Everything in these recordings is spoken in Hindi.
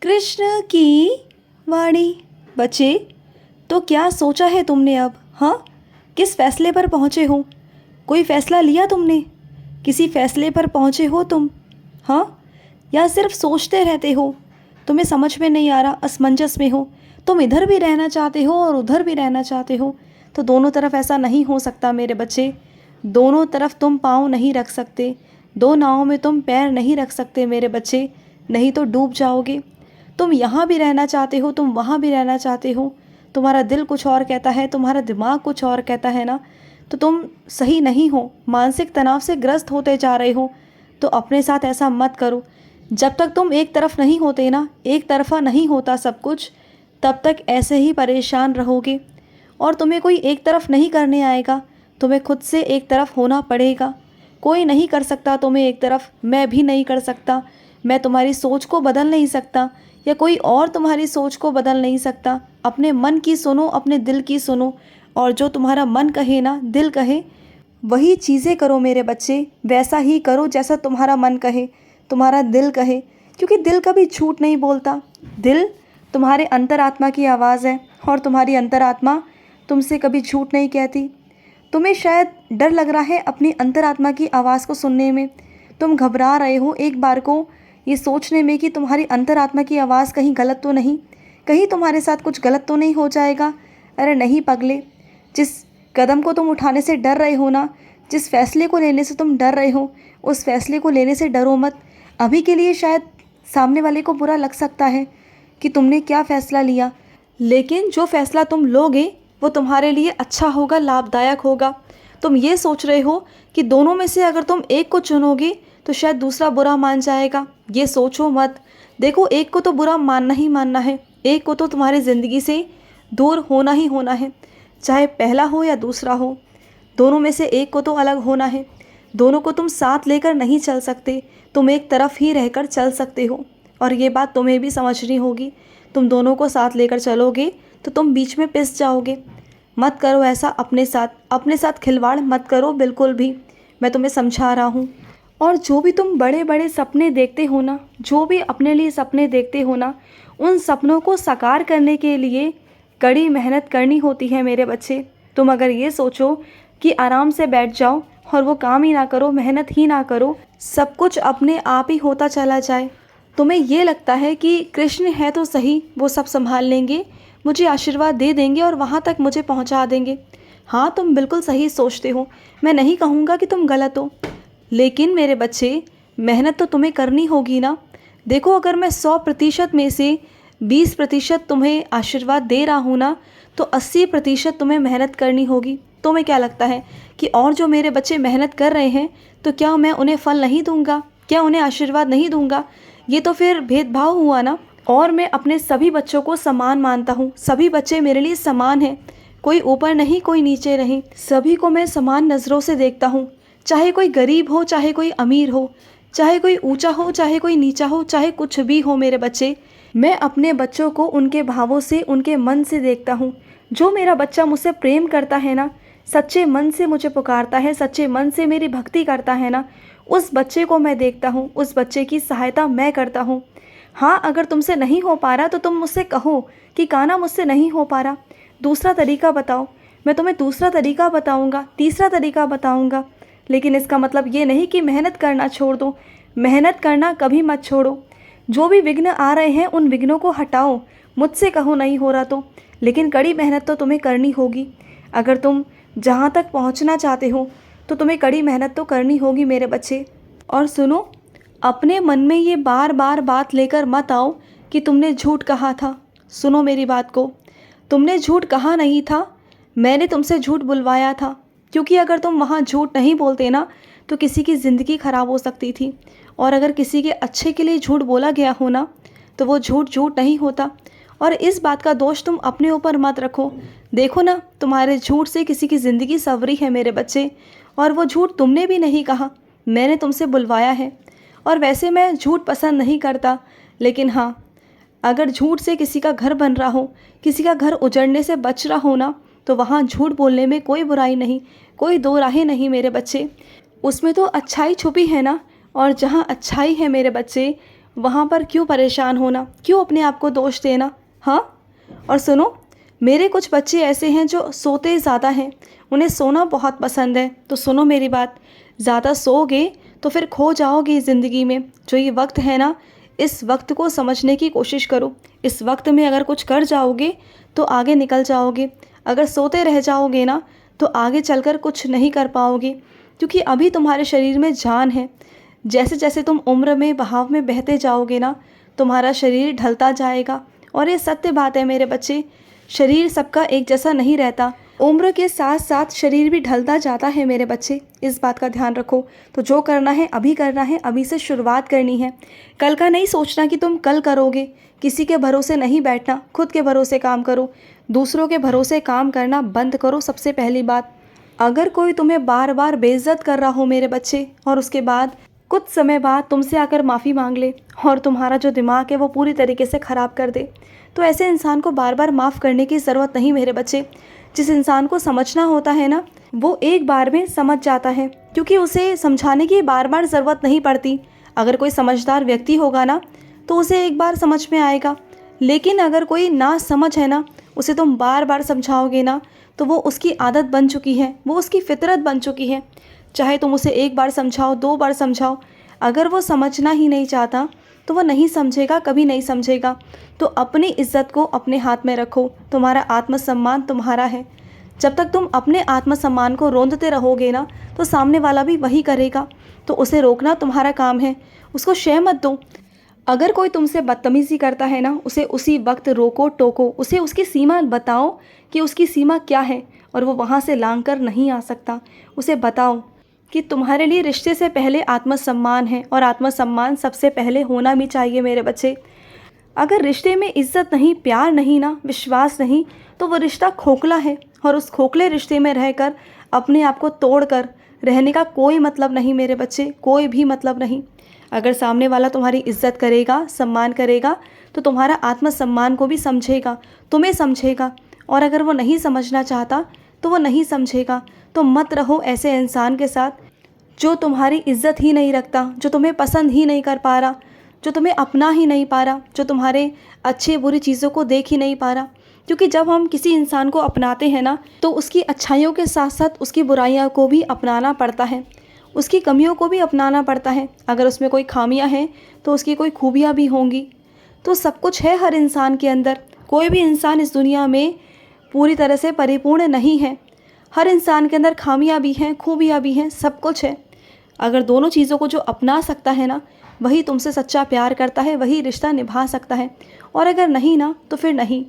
कृष्ण की वाणी। बच्चे, तो क्या सोचा है तुमने अब? हाँ, किस फैसले पर पहुँचे हो? कोई फ़ैसला लिया तुमने? किसी फ़ैसले पर पहुँचे हो तुम? हाँ, या सिर्फ सोचते रहते हो? तुम्हें समझ में नहीं आ रहा, असमंजस में हो। तुम इधर भी रहना चाहते हो और उधर भी रहना चाहते हो। तो दोनों तरफ ऐसा नहीं हो सकता मेरे बच्चे। दोनों तरफ तुम पाँव नहीं रख सकते। दो नावों में तुम पैर नहीं रख सकते मेरे बच्चे, नहीं तो डूब जाओगे। तुम यहाँ भी रहना चाहते हो, तुम वहाँ भी रहना चाहते हो। तुम्हारा दिल कुछ और कहता है, तुम्हारा दिमाग कुछ और कहता है ना। तो तुम सही नहीं हो, मानसिक तनाव से ग्रस्त होते जा रहे हो। तो अपने साथ ऐसा मत करो। जब तक तुम एक तरफ नहीं होते ना, एक तरफा नहीं होता सब कुछ, तब तक ऐसे ही परेशान रहोगे। और तुम्हें कोई एक तरफ नहीं करने आएगा, तुम्हें खुद से एक तरफ होना पड़ेगा। कोई नहीं कर सकता तुम्हें एक तरफ, मैं भी नहीं कर सकता। मैं तुम्हारी सोच को बदल नहीं सकता, या कोई और तुम्हारी सोच को बदल नहीं सकता। अपने मन की सुनो, अपने दिल की सुनो, और जो तुम्हारा मन कहे ना, दिल कहे, वही चीज़ें करो मेरे बच्चे। वैसा ही करो जैसा तुम्हारा मन कहे, तुम्हारा दिल कहे, क्योंकि दिल कभी झूठ नहीं बोलता। दिल तुम्हारे अंतरात्मा की आवाज़ है, और तुम्हारी अंतरात्मा तुमसे कभी झूठ नहीं कहती। तुम्हें शायद डर लग रहा है अपनी अंतरात्मा की आवाज़ को सुनने में। तुम घबरा रहे हो एक बार को ये सोचने में कि तुम्हारी अंतरात्मा की आवाज़ कहीं गलत तो नहीं, कहीं तुम्हारे साथ कुछ गलत तो नहीं हो जाएगा। अरे नहीं पगले, जिस कदम को तुम उठाने से डर रहे हो ना, जिस फैसले को लेने से तुम डर रहे हो, उस फैसले को लेने से डरो मत। अभी के लिए शायद सामने वाले को बुरा लग सकता है कि तुमने क्या फ़ैसला लिया, लेकिन जो फ़ैसला तुम लोगे वो तुम्हारे लिए अच्छा होगा, लाभदायक होगा। तुम ये सोच रहे हो कि दोनों में से अगर तुम एक को चुनोगे तो शायद दूसरा बुरा मान जाएगा। ये सोचो मत। देखो, एक को तो बुरा मानना ही मानना है, एक को तो तुम्हारी ज़िंदगी से दूर होना ही होना है, चाहे पहला हो या दूसरा हो। दोनों में से एक को तो अलग होना है। दोनों को तुम साथ लेकर नहीं चल सकते, तुम एक तरफ ही रहकर चल सकते हो, और ये बात तुम्हें भी समझनी होगी। तुम दोनों को साथ लेकर चलोगे तो तुम बीच में पिस जाओगे। मत करो ऐसा अपने साथ खिलवाड़ मत करो बिल्कुल भी। मैं तुम्हें समझा रहा हूँ। और जो भी तुम बड़े बड़े सपने देखते हो ना, जो भी अपने लिए सपने देखते हो ना, उन सपनों को साकार करने के लिए कड़ी मेहनत करनी होती है मेरे बच्चे। तुम अगर ये सोचो कि आराम से बैठ जाओ और वो काम ही ना करो, मेहनत ही ना करो, सब कुछ अपने आप ही होता चला जाए, तुम्हें ये लगता है कि कृष्ण है तो सही, वो सब संभाल लेंगे, मुझे आशीर्वाद दे देंगे और वहाँ तक मुझे पहुँचा देंगे। हाँ, तुम बिल्कुल सही सोचते हो, मैं नहीं कहूँगा कि तुम गलत हो, लेकिन मेरे बच्चे, मेहनत तो तुम्हें करनी होगी ना। देखो, अगर मैं 100% में से 20% तुम्हें आशीर्वाद दे रहा हूँ ना, तो 80% तुम्हें मेहनत करनी होगी। तुम्हें क्या लगता है कि और जो मेरे बच्चे मेहनत कर रहे हैं, तो क्या मैं उन्हें फल नहीं दूंगा? क्या उन्हें आशीर्वाद नहीं दूंगा? ये तो फिर भेदभाव हुआ ना। और मैं अपने सभी बच्चों को समान मानता हूँ। सभी बच्चे मेरे लिए समान हैं, कोई ऊपर नहीं, कोई नीचे नहीं। सभी को मैं समान नज़रों से देखता हूँ, चाहे कोई गरीब हो, चाहे कोई अमीर हो, चाहे कोई ऊंचा हो, चाहे कोई नीचा हो, चाहे कुछ भी हो मेरे बच्चे। मैं अपने बच्चों को उनके भावों से, उनके मन से देखता हूँ। जो मेरा बच्चा मुझसे प्रेम करता है ना, सच्चे मन से मुझे पुकारता है, सच्चे मन से मेरी भक्ति करता है ना, उस बच्चे को मैं देखता हूँ, उस बच्चे की सहायता मैं करता हूँ। हाँ, अगर तुमसे नहीं हो पा रहा तो तुम मुझसे कहो कि कान्हा मुझसे नहीं हो पा रहा, दूसरा तरीका बताओ। मैं तुम्हें दूसरा तरीका बताऊँगा, तीसरा तरीका बताऊँगा। लेकिन इसका मतलब ये नहीं कि मेहनत करना छोड़ दो। मेहनत करना कभी मत छोड़ो। जो भी विघ्न आ रहे हैं उन विघ्नों को हटाओ। मुझसे कहो नहीं हो रहा तो, लेकिन कड़ी मेहनत तो तुम्हें करनी होगी। अगर तुम जहाँ तक पहुँचना चाहते हो तो तुम्हें कड़ी मेहनत तो करनी होगी मेरे बच्चे। और सुनो, अपने मन में ये बार बार बात लेकर मत आओ कि तुमने झूठ कहा था। सुनो मेरी बात को, तुमने झूठ कहा नहीं था, मैंने तुमसे झूठ बुलवाया था। क्योंकि अगर तुम वहाँ झूठ नहीं बोलते ना, तो किसी की ज़िंदगी ख़राब हो सकती थी। और अगर किसी के अच्छे के लिए झूठ बोला गया हो ना, तो वो झूठ झूठ नहीं होता। और इस बात का दोष तुम अपने ऊपर मत रखो। देखो ना, तुम्हारे झूठ से किसी की ज़िंदगी संवरी है मेरे बच्चे। और वो झूठ तुमने भी नहीं कहा, मैंने तुमसे बुलवाया है। और वैसे मैं झूठ पसंद नहीं करता, लेकिन हाँ, अगर झूठ से किसी का घर बन रहा हो, किसी का घर उजड़ने से बच रहा हो ना, तो वहाँ झूठ बोलने में कोई बुराई नहीं, कोई दो राहें नहीं मेरे बच्चे। उसमें तो अच्छाई छुपी है ना। और जहाँ अच्छाई है मेरे बच्चे, वहाँ पर क्यों परेशान होना, क्यों अपने आप को दोष देना। हाँ, और सुनो, मेरे कुछ बच्चे ऐसे हैं जो सोते ज़्यादा हैं, उन्हें सोना बहुत पसंद है। तो सुनो मेरी बात, ज़्यादा सोओगे तो फिर खो जाओगे ज़िंदगी में। जो ये वक्त है ना, इस वक्त को समझने की कोशिश करो। इस वक्त में अगर कुछ कर जाओगे तो आगे निकल जाओगे। अगर सोते रह जाओगे ना तो आगे चलकर कुछ नहीं कर पाओगे, क्योंकि अभी तुम्हारे शरीर में जान है। जैसे जैसे तुम उम्र में बहाव में बहते जाओगे ना, तुम्हारा शरीर ढलता जाएगा। और ये सत्य बात है मेरे बच्चे, शरीर सबका एक जैसा नहीं रहता। उम्र के साथ साथ शरीर भी ढलता जाता है मेरे बच्चे, इस बात का ध्यान रखो। तो जो करना है अभी करना है, अभी से शुरुआत करनी है। कल का नहीं सोचना कि तुम कल करोगे। किसी के भरोसे नहीं बैठना, खुद के भरोसे काम करो। दूसरों के भरोसे काम करना बंद करो। सबसे पहली बात, अगर कोई तुम्हें बार बार बेइज्जत कर रहा हो मेरे बच्चे, और उसके बाद कुछ समय बाद तुमसे आकर माफ़ी मांग ले और तुम्हारा जो दिमाग है वो पूरी तरीके से ख़राब कर दे, तो ऐसे इंसान को बार बार माफ़ करने की ज़रूरत नहीं मेरे बच्चे। जिस इंसान को समझना होता है ना, वो एक बार में समझ जाता है, क्योंकि उसे समझाने की बार बार ज़रूरत नहीं पड़ती। अगर कोई समझदार व्यक्ति होगा ना तो उसे एक बार समझ में आएगा। लेकिन अगर कोई ना समझ है ना, उसे तुम बार बार समझाओगे ना तो वो उसकी आदत बन चुकी है, वो उसकी फितरत बन चुकी है। चाहे तुम उसे एक बार समझाओ, 2 बार समझाओ, अगर वो समझना ही नहीं चाहता तो वो नहीं समझेगा, कभी नहीं समझेगा। तो अपनी इज्जत को अपने हाथ में रखो। तुम्हारा आत्मसम्मान तुम्हारा है। जब तक तुम अपने आत्मसम्मान को रोंदते रहोगे ना तो सामने वाला भी वही करेगा। तो उसे रोकना तुम्हारा काम है, उसको शय मत दो। अगर कोई तुमसे बदतमीज़ी करता है ना, उसे उसी वक्त रोको, टोको, उसे उसकी सीमा बताओ कि उसकी सीमा क्या है और वो वहाँ से लांघ कर नहीं आ सकता। उसे बताओ कि तुम्हारे लिए रिश्ते से पहले आत्मसम्मान है, और आत्मसम्मान सबसे पहले होना भी चाहिए मेरे बच्चे। अगर रिश्ते में इज्जत नहीं, प्यार नहीं ना, विश्वास नहीं, तो वो रिश्ता खोखला है। और उस खोखले रिश्ते में रहकर अपने आप को तोड़ कर रहने का कोई मतलब नहीं मेरे बच्चे, कोई भी मतलब नहीं। अगर सामने वाला तुम्हारी इज्जत करेगा, सम्मान करेगा, तो तुम्हारा आत्मसम्मान को भी समझेगा, तुम्हें समझेगा। और अगर वो नहीं समझना चाहता तो वो नहीं समझेगा। तो मत रहो ऐसे इंसान के साथ जो तुम्हारी इज्जत ही नहीं रखता, जो तुम्हें पसंद ही नहीं कर पा रहा, जो तुम्हें अपना ही नहीं पा रहा, जो तुम्हारे अच्छे बुरी चीज़ों को देख ही नहीं पा रहा। क्योंकि जब हम किसी इंसान को अपनाते हैं ना, तो उसकी अच्छाइयों के साथ साथ उसकी बुराइयों को भी अपनाना पड़ता है, उसकी कमियों को भी अपनाना पड़ता है। अगर उसमें कोई खामियां हैं तो उसकी कोई खूबियां भी होंगी। तो सब कुछ है हर इंसान के अंदर। कोई भी इंसान इस दुनिया में पूरी तरह से परिपूर्ण नहीं है। हर इंसान के अंदर खामियां भी हैं, खूबियां भी हैं, सब कुछ है। अगर दोनों चीज़ों को जो अपना सकता है ना, वही तुमसे सच्चा प्यार करता है, वही रिश्ता निभा सकता है। और अगर नहीं ना तो फिर नहीं,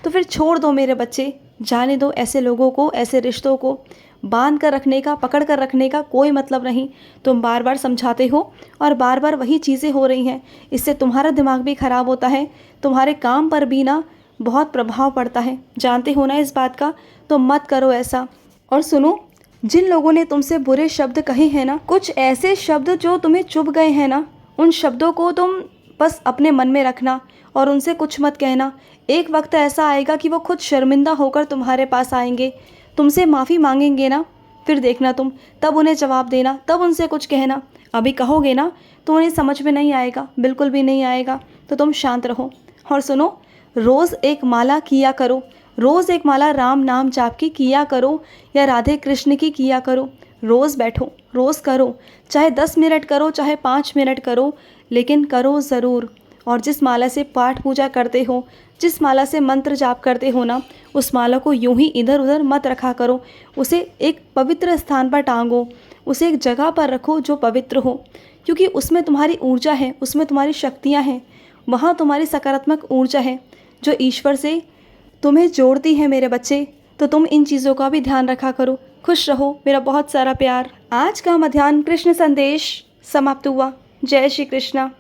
तो फिर छोड़ दो मेरे बच्चे, जाने दो। ऐसे लोगों को, ऐसे रिश्तों को बांध कर रखने का, पकड़ कर रखने का कोई मतलब नहीं। तुम बार बार समझाते हो और बार बार वही चीज़ें हो रही हैं। इससे तुम्हारा दिमाग भी ख़राब होता है, तुम्हारे काम पर भी ना बहुत प्रभाव पड़ता है। जानते हो ना इस बात का, तो मत करो ऐसा। और सुनो, जिन लोगों ने तुमसे बुरे शब्द कहे हैं ना, कुछ ऐसे शब्द जो तुम्हें चुभ गए हैं ना, उन शब्दों को तुम बस अपने मन में रखना और उनसे कुछ मत कहना। एक वक्त ऐसा आएगा कि वो खुद शर्मिंदा होकर तुम्हारे पास आएंगे, तुमसे माफ़ी मांगेंगे ना, फिर देखना तुम, तब उन्हें जवाब देना, तब उनसे कुछ कहना। अभी कहोगे ना तो उन्हें समझ में नहीं आएगा, बिल्कुल भी नहीं आएगा। तो तुम शांत रहो। और सुनो, रोज़ एक माला किया करो, रोज़ एक माला राम नाम जाप की किया करो या राधे कृष्ण की किया करो। रोज़ बैठो, रोज़ करो, चाहे 10 मिनट करो, चाहे 5 मिनट करो, लेकिन करो ज़रूर। और जिस माला से पाठ पूजा करते हो, जिस माला से मंत्र जाप करते हो ना, उस माला को यूं ही इधर उधर मत रखा करो। उसे एक पवित्र स्थान पर टांगो, उसे एक जगह पर रखो जो पवित्र हो, क्योंकि उसमें तुम्हारी ऊर्जा है, उसमें तुम्हारी शक्तियाँ हैं, वहाँ तुम्हारी सकारात्मक ऊर्जा है जो ईश्वर से तुम्हें जोड़ती है मेरे बच्चे। तो तुम इन चीज़ों का भी ध्यान रखा करो। खुश रहो, मेरा बहुत सारा प्यार। आज का मध्याह्न कृष्ण संदेश समाप्त हुआ। जय श्री कृष्णा।